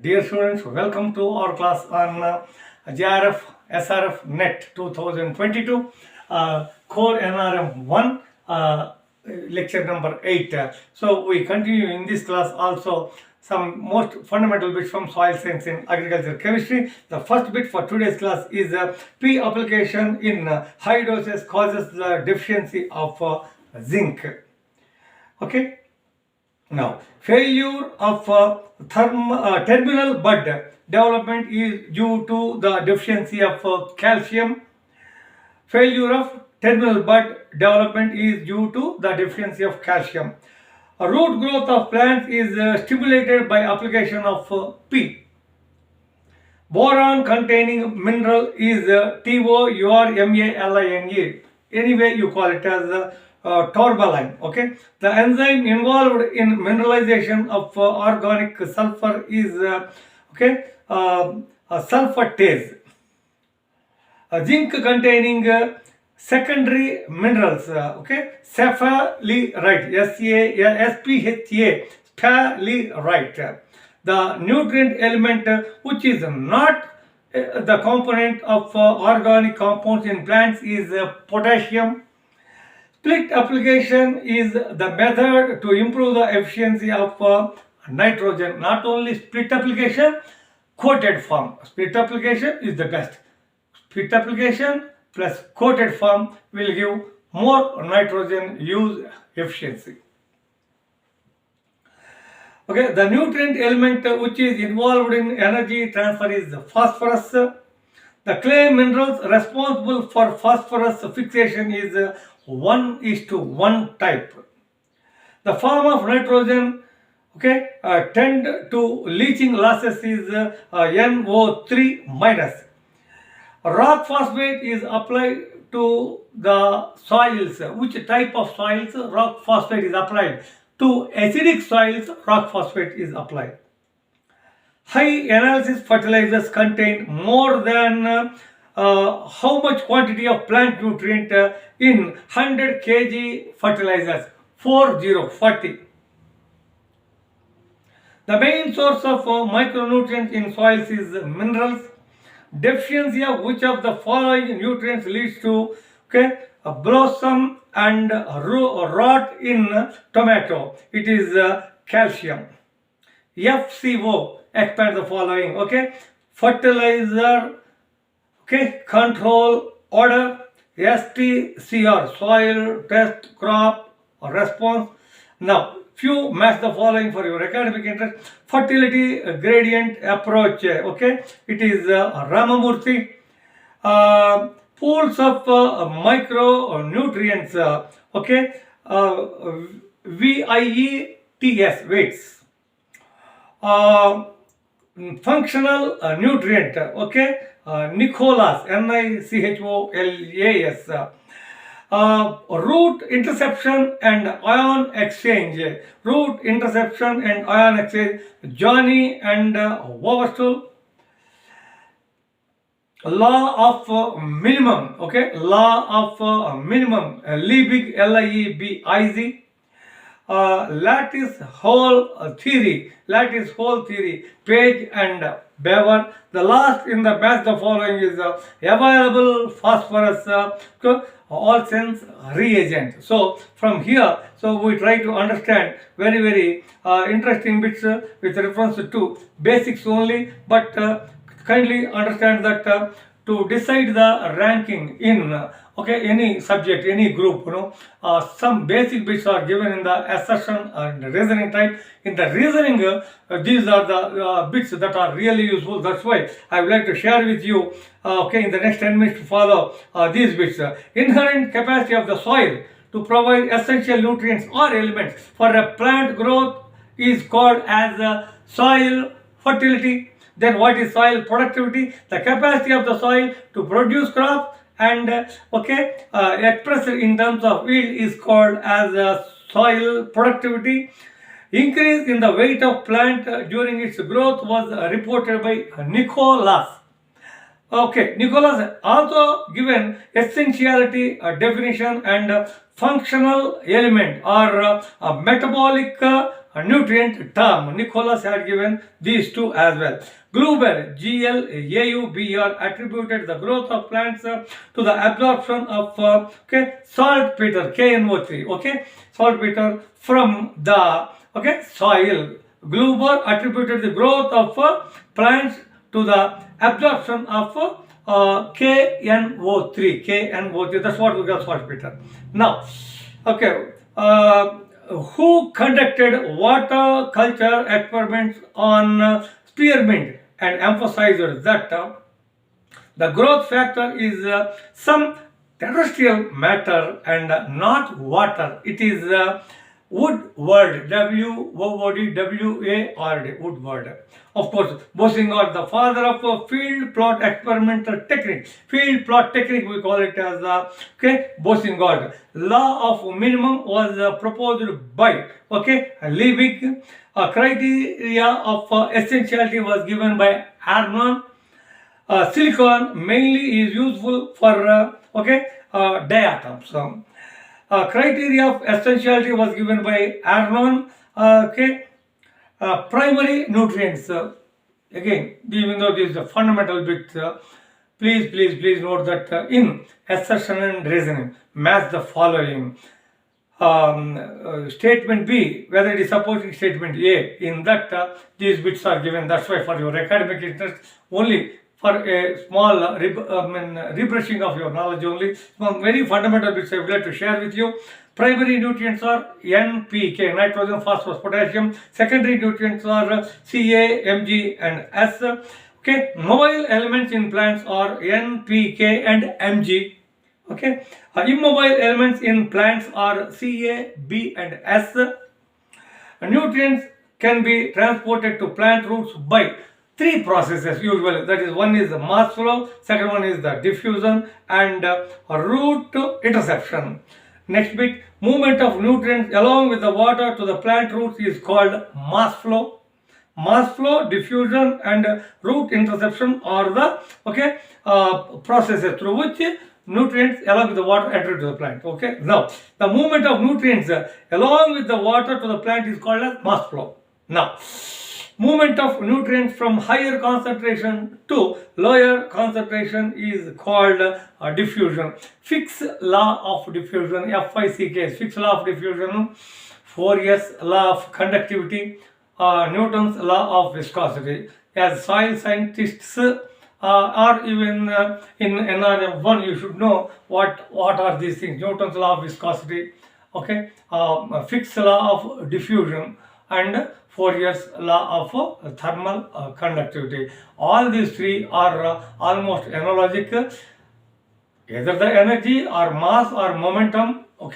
Dear students, welcome to our class on JRF SRF NET 2022 CORE NRM 1 lecture number 8. So we continue in this class also some most fundamental bits from soil science in agriculture chemistry. The first bit for today's class is P application in high doses causes the deficiency of zinc. Okay. Now, failure of terminal bud development is due to the deficiency of calcium. Failure of terminal bud development is due to the deficiency of calcium. Root growth of plants is stimulated by application of P. Boron containing mineral is TOURMALINE. Anyway, you call it as tourmaline. Okay, the enzyme involved in mineralization of organic sulfur is sulfatase. Zinc containing secondary minerals, sphalerite, SPHA, sphalerite. The nutrient element which is not the component of organic compounds in plants is potassium. Split application is the method to improve the efficiency of nitrogen. Not only split application, coated form. Split application is the best. Split application plus coated form will give more nitrogen use efficiency. Okay, the nutrient element which is involved in energy transfer is phosphorus. The clay minerals responsible for phosphorus fixation is 1:1 type. The form of nitrogen tend to leaching losses is NO3 minus. Rock phosphate is applied to the soils. Which type of soils rock phosphate is applied? To acidic soils, rock phosphate is applied. High analysis fertilizers contain more than how much quantity of plant nutrient in 100 kg fertilizers? 40. The main source of micronutrients in soils is minerals. Deficiency of which of the following nutrients leads to blossom and rot in tomato? It is calcium. FCO, expand the following. Fertilizer, control, order. STCR, soil test crop response. Now, few match the following for your academic interest. Fertility gradient approach. It is Ramamurthy. Pools of micronutrients. VIETS, weights. Functional nutrient. Nicholas, NICHOLAS. Root interception and ion exchange. Root interception and ion exchange. Johnny and Woverstool. Law of minimum. Law of minimum. Liebig, LIEBIZ. Lattice hole theory. Page and Bever. The last in the batch the following is available phosphorus all sense reagent. So from here, we try to understand very interesting bits with reference to basics only, but kindly understand that to decide the ranking in any subject, any group, some basic bits are given in the assertion and reasoning type. In the reasoning, these are the bits that are really useful. That's why I would like to share with you in the next 10 minutes to follow these bits. Inherent capacity of the soil to provide essential nutrients or elements for a plant growth is called as soil fertility. Then what is soil productivity? The capacity of the soil to produce crops and expressed in terms of yield is called as soil productivity. Increase in the weight of plant during its growth was reported by Nicholas. Nicholas also given essentiality definition and functional element or metabolic nutrient term. Nicholas had given these two as well. Gluber, GLAUBR, attributed the growth of plants to the absorption of saltpeter, KNO3, saltpeter from the soil. Gluber attributed the growth of plants to the absorption of KNO3, that's what we call saltpeter. Now, who conducted water culture experiments on spearmint and emphasized that the growth factor is some terrestrial matter and not water. It is Woodward, Woodward, Woodward. Of course, Bossingott, the father of field plot experimental technique. Field plot technique, we call it as Bossingott. Law of minimum was proposed by Liebig. Criteria of essentiality was given by Agron. Silicon mainly is useful for diatoms. Criteria of essentiality was given by Agron. Primary nutrients. Again, even though this is a fundamental bit, please note that in assertion and reasoning, match the following. Statement B, whether it is supporting statement A, in that these bits are given. That's why for your academic interest, only for a small rebrushing of your knowledge only, some very fundamental bits I would like to share with you. Primary nutrients are NPK, nitrogen, phosphorus, potassium. Secondary nutrients are Ca, Mg and S. Mobile elements in plants are NPK and Mg. Immobile elements in plants are Ca, B and S. Nutrients can be transported to plant roots by three processes usually. That is, one is the mass flow, second one is the diffusion, and root interception. Next bit, movement of nutrients along with the water to the plant roots is called mass flow. Mass flow, diffusion and root interception are the processes through which nutrients along with the water enter to the plant. Now, the movement of nutrients along with the water to the plant is called as mass flow. Now, movement of nutrients from higher concentration to lower concentration is called diffusion. Fick's law of diffusion, FICK, Fick's law of diffusion, Fourier's law of conductivity, Newton's law of viscosity. As soil scientists or even in NRM 1, you should know what are these things. Newton's law of viscosity, Fick's law of diffusion, and Fourier's law of thermal conductivity. All these three are almost analogical. Either the energy or mass or momentum, or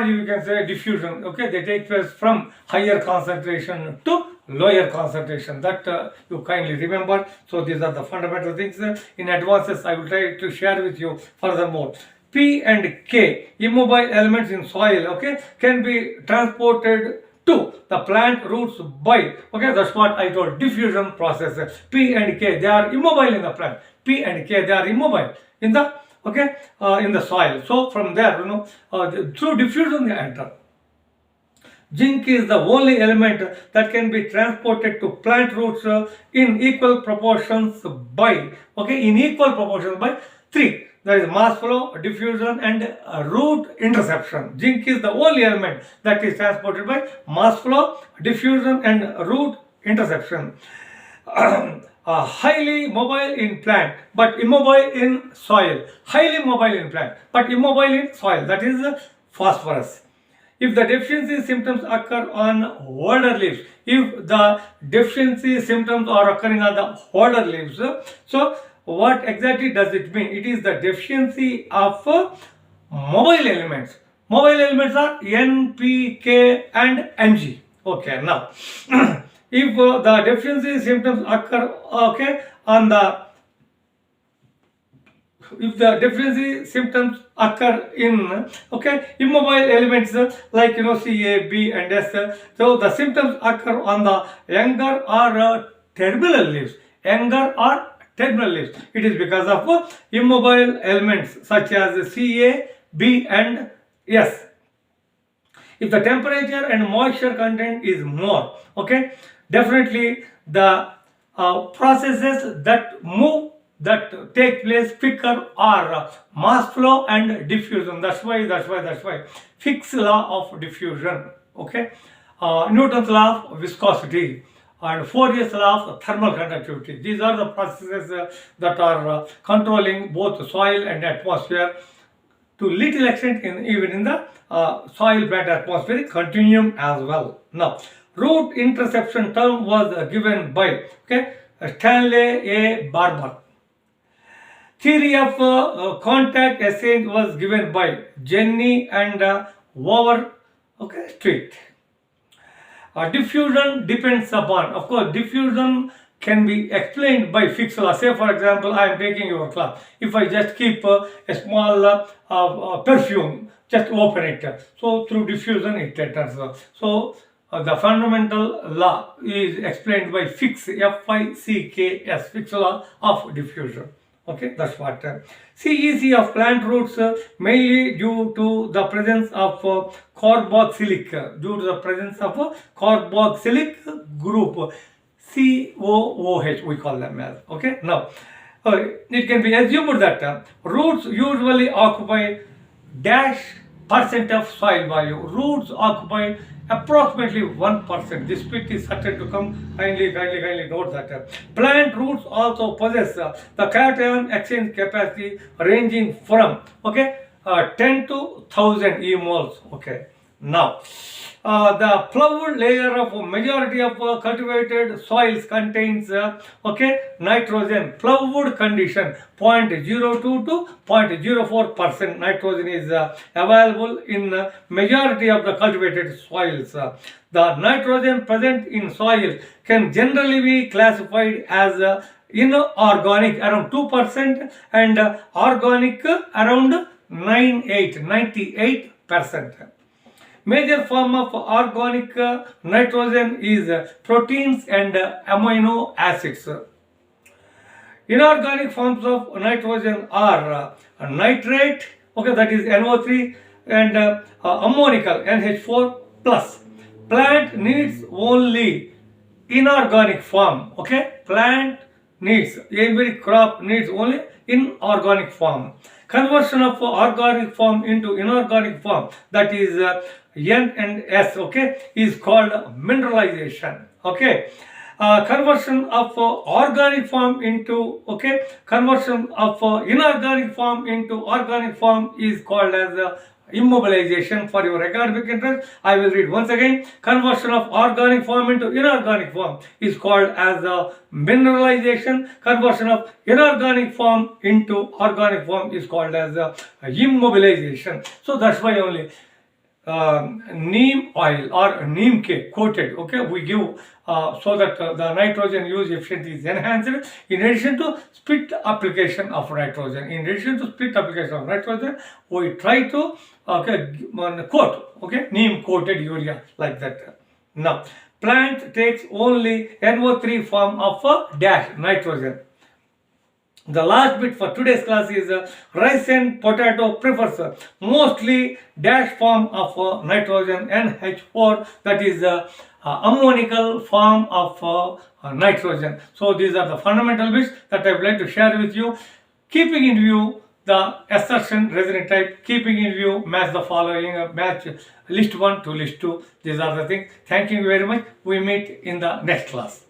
you can say diffusion, they take place from higher concentration to lower concentration. That you kindly remember. So these are the fundamental things. In advances, I will try to share with you furthermore. P and K, immobile elements in soil, can be transported to the plant roots by, that's what I told, diffusion process. P and K, they are immobile in the plant. P and K, they are immobile in the in the soil. So from there, through diffusion they enter. Zinc is the only element that can be transported to plant roots in equal proportions by, three. That is mass flow, diffusion and root interception. Zinc is the only element that is transported by mass flow, diffusion and root interception. Highly mobile in plant but immobile in soil. Highly mobile in plant but immobile in soil. That is phosphorus. If the deficiency symptoms occur on older leaves, if the deficiency symptoms are occurring on the older leaves, so what exactly does it mean? It is the deficiency of mobile elements. Mobile elements are NPK and Mg. Now, if the deficiency symptoms occur, on the if the deficiency symptoms occur in immobile elements like Ca, B and S, so the symptoms occur on the younger or terminal leaves. It is because of immobile elements such as Ca, B and S. If the temperature and moisture content is more, okay, definitely the processes that move, that take place quicker are mass flow and diffusion. That's why fixed law of diffusion, okay. Newton's law of viscosity and Fourier's law of thermal conductivity. These are the processes that are controlling both soil and atmosphere to little extent even in the soil plant atmospheric continuum as well. Now, root interception term was given by, okay, Stanley A. Barber. Theory of contact exchange was given by Jenny and Waver, okay, Street. Diffusion depends upon, of course, diffusion can be explained by fixed law. Say for example, I am taking your class. If I just keep a small perfume, just open it. So through diffusion it enters. So the fundamental law is explained by fixed, F-I-C-K-S, fixed law of diffusion. Okay, that's what. CEC of plant roots mainly due to the presence of carboxylic, due to the presence of carboxylic group, COOH we call them as. Okay, now it can be assumed that roots usually occupy dash percent of soil value. Roots occupy approximately 1%. This bit is certain to come. Kindly note that. Plant roots also possess the cation exchange capacity ranging from 10 to 1000 emols. Okay. Now, the ploughed layer of majority of cultivated soils contains nitrogen. Ploughed condition 0.02 to 0.04% nitrogen is available in majority of the cultivated soils. The nitrogen present in soil can generally be classified as inorganic around 2% and organic around 98%. Major form of organic nitrogen is proteins and amino acids. Inorganic forms of nitrogen are nitrate, that is NO3, and ammonical, NH4 plus. Plant needs only inorganic form. Plant needs, every crop needs only inorganic form. Conversion of organic form into inorganic form, that is N and S, is called mineralization. Conversion of organic form into conversion of inorganic form into organic form is called as immobilization. For your academic interest, I will read once again. Conversion of organic form into inorganic form is called as mineralization. Conversion of inorganic form into organic form is called as immobilization. So that's why only neem oil or neem cake coated, we give so that the nitrogen use efficiency is enhanced. In addition to split application of nitrogen, we try to coat, neem coated urea like that. Now, plant takes only NO3 form of dash nitrogen. The last bit for today's class is rice and potato prefers mostly dash form of nitrogen, NH4, that is ammonical form of nitrogen. So these are the fundamental bits that I would like to share with you, keeping in view the assertion reasoning type, keeping in view match the following, match list 1 to list 2. These are the things. Thank you very much. We meet in the next class.